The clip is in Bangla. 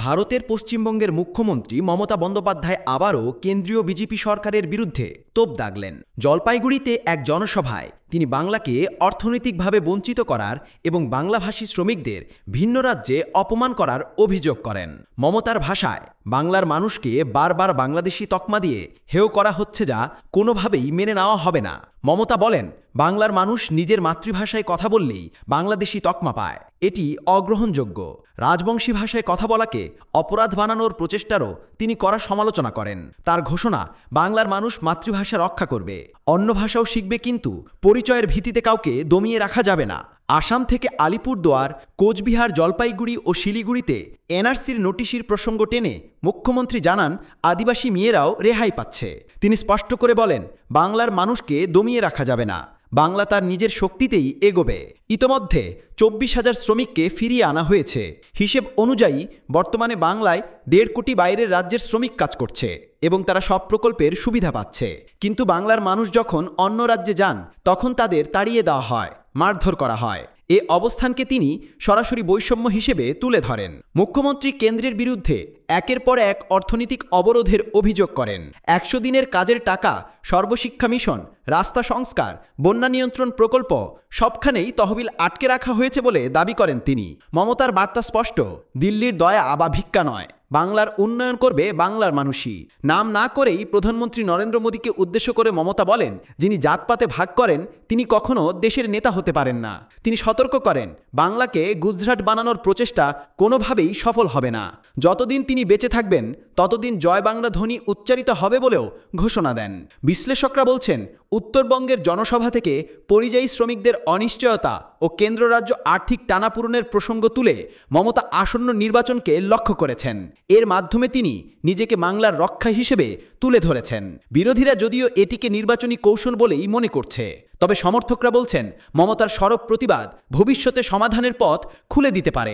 ভারতের পশ্চিমবঙ্গের মুখ্যমন্ত্রী মমতা বন্দ্যোপাধ্যায় আবারও কেন্দ্রীয় বিজেপি সরকারের বিরুদ্ধে তোপ দাগলেন। জলপাইগুড়িতে এক জনসভায় তিনি বাংলাকে অর্থনৈতিকভাবে বঞ্চিত করার এবং বাংলাভাষী শ্রমিকদের ভিন্ন রাজ্যে অপমান করার অভিযোগ করেন। মমতার ভাষায়, বাংলার মানুষকে বারবার বাংলাদেশি তকমা দিয়ে হেয় করা হচ্ছে, যা কোনোভাবেই মেনে নেওয়া হবে না। মমতা বলেন, বাংলার মানুষ নিজের মাতৃভাষায় কথা বললেই বাংলাদেশি তকমা পায়, এটি অগ্রহণযোগ্য। রাজবংশী ভাষায় কথা বলাকে অপরাধ বানানোর প্রচেষ্টারও তিনি কড়া সমালোচনা করেন। তার ঘোষণা, বাংলার মানুষ মাতৃভাষা রক্ষা করবে, অন্য ভাষাও শিখবে, কিন্তু পরিচয়ের ভিত্তিতে কাউকে দমিয়ে রাখা যাবে না। আসাম থেকে আলিপুরদুয়ার, কোচবিহার, জলপাইগুড়ি ও শিলিগুড়িতে এনআরসির নোটিশের প্রসঙ্গ টেনে মুখ্যমন্ত্রী জানান, আদিবাসী মেয়েরাও রেহাই পাচ্ছে। তিনি স্পষ্ট করে বলেন, বাংলার মানুষকে দমিয়ে রাখা যাবে না, বাংলা তার নিজের শক্তিতেই এগোবে। ইতোমধ্যে 24,000 শ্রমিককে ফিরিয়ে আনা হয়েছে। হিসেব অনুযায়ী বর্তমানে বাংলায় 1.5 কোটি বাইরের রাজ্যের শ্রমিক কাজ করছে এবং তারা সব প্রকল্পের সুবিধা পাচ্ছে। কিন্তু বাংলার মানুষ যখন অন্য রাজ্যে যান, তখন তাদের তাড়িয়ে দেওয়া হয়, মারধর করা হয়। এ অবস্থানকে তিনি সরাসরি বৈষম্য হিসেবে তুলে ধরেন। মুখ্যমন্ত্রী কেন্দ্রের বিরুদ্ধে একের পর এক অর্থনৈতিক অবরোধের অভিযোগ করেন। 100 দিনের কাজের টাকা, সর্বশিক্ষা মিশন, রাস্তা সংস্কার, বন্যা নিয়ন্ত্রণ প্রকল্প সবখানেই তহবিল আটকে রাখা হয়েছে বলে দাবি করেন তিনি। মমতার বার্তা স্পষ্ট, দিল্লির দয়া বা ভিক্ষা নয়, বাংলার উন্নয়ন করবে বাংলার মানুষই। নাম না করেই প্রধানমন্ত্রী নরেন্দ্র মোদীকে উদ্দেশ্য করে মমতা বলেন, যিনি জাতপাতে ভাগ করেন তিনি কখনো দেশের নেতা হতে পারেন না। তিনি সতর্ক করেন, বাংলাকে গুজরাট বানানোর প্রচেষ্টা কোনোভাবেই সফল হবে না। যতদিন তিনি বেঁচে থাকবেন ততদিন জয় বাংলা ধ্বনি উচ্চারিত হবে বলেও ঘোষণা দেন। বিশ্লেষকরা বলছেন, উত্তরবঙ্গের জনসভা থেকে পরিযায়ী শ্রমিকদের অনিশ্চয়তা ও কেন্দ্র রাজ্য আর্থিক টানাপোড়েনের প্রসঙ্গ তুলে মমতা আসন্ন নির্বাচনকে লক্ষ্য করেছেন। এর মাধ্যমে তিনি নিজেকে বাংলার রক্ষা হিসেবে তুলে ধরেছেন। বিরোধীরা যদিও এটিকে নির্বাচনী কৌশল বলেই মনে করছে, তবে সমর্থকরা বলছেন, মমতার সরব প্রতিবাদ ভবিষ্যতে সমাধানের পথ খুলে দিতে পারে।